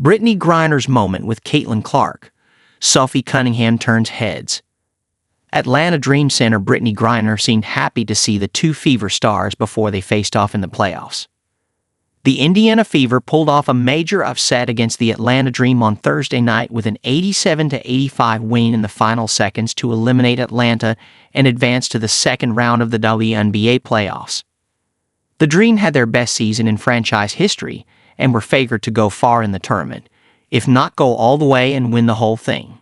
Brittney Griner's moment with Caitlin Clark. Sophie Cunningham turns heads. Atlanta Dream Center Brittney Griner seemed happy to see the two Fever stars before they faced off in the playoffs. The Indiana Fever pulled off a major upset against the Atlanta Dream on Thursday night with an 87-85 win in the final seconds to eliminate Atlanta and advance to the second round of the WNBA playoffs. The Dream had their best season in franchise history and were favored to go far in the tournament, if not go all the way and win the whole thing.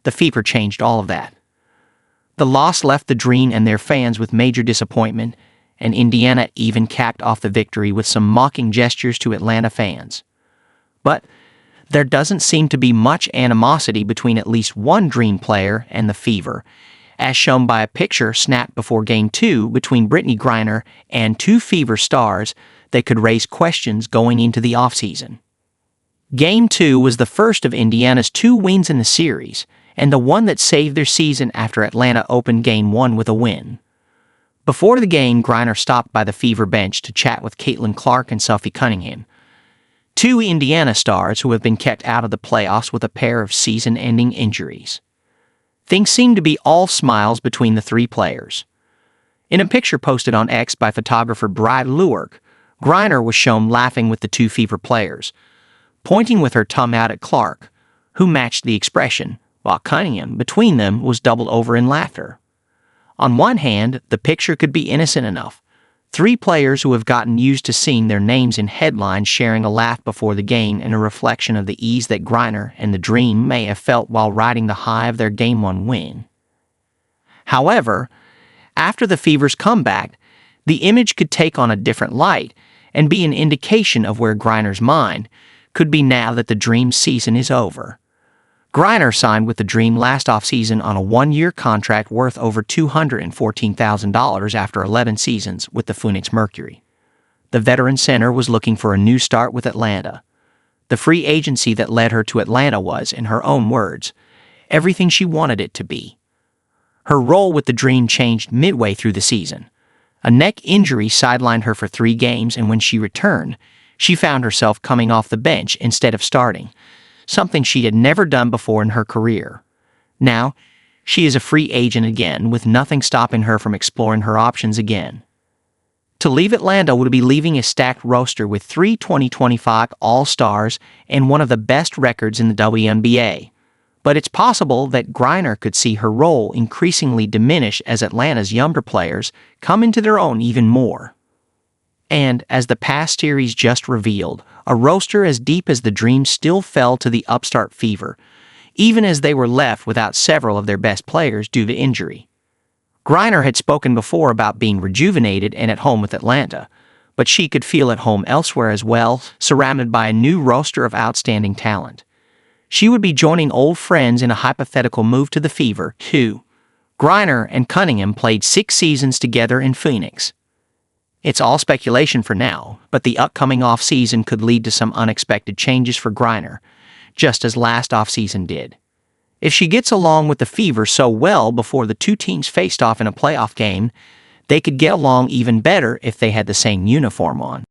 The Fever changed all of that. The loss left the Dream and their fans with major disappointment, and Indiana even capped off the victory with some mocking gestures to Atlanta fans. But there doesn't seem to be much animosity between at least one Dream player and the Fever, as shown by a picture snapped before Game 2 between Brittney Griner and two Fever stars that could raise questions going into the offseason. Game 2 was the first of Indiana's two wins in the series, and the one that saved their season after Atlanta opened Game 1 with a win. Before the game, Griner stopped by the Fever bench to chat with Caitlin Clark and Sophie Cunningham, two Indiana stars who have been kept out of the playoffs with a pair of season-ending injuries. Things seemed to be all smiles between the three players. In a picture posted on X by photographer Brad Lewerk, Griner was shown laughing with the two Fever players, pointing with her thumb out at Clark, who matched the expression, while Cunningham, between them, was doubled over in laughter. On one hand, the picture could be innocent enough. Three players who have gotten used to seeing their names in headlines sharing a laugh before the game and a reflection of the ease that Griner and the Dream may have felt while riding the high of their Game 1 win. However, after the Fever's comeback, the image could take on a different light and be an indication of where Griner's mind could be now that the Dream's season is over. Griner signed with the Dream last offseason on a one-year contract worth over $214,000 after 11 seasons with the Phoenix Mercury. The veteran center was looking for a new start with Atlanta. The free agency that led her to Atlanta was, in her own words, everything she wanted it to be. Her role with the Dream changed midway through the season. A neck injury sidelined her for 3 games, and when she returned, she found herself coming off the bench instead of starting, something she had never done before in her career. Now, she is a free agent again, with nothing stopping her from exploring her options again. To leave Atlanta would be leaving a stacked roster with 3 2025 All-Stars and one of the best records in the WNBA. But it's possible that Griner could see her role increasingly diminish as Atlanta's younger players come into their own even more. And, as the past series just revealed, a roster as deep as the Dream still fell to the upstart Fever, even as they were left without several of their best players due to injury. Griner had spoken before about being rejuvenated and at home with Atlanta, but she could feel at home elsewhere as well, surrounded by a new roster of outstanding talent. She would be joining old friends in a hypothetical move to the Fever, too. Griner and Cunningham played 6 seasons together in Phoenix. It's all speculation for now, but the upcoming offseason could lead to some unexpected changes for Griner, just as last offseason did. If she gets along with the Fever so well before the two teams faced off in a playoff game, they could get along even better if they had the same uniform on.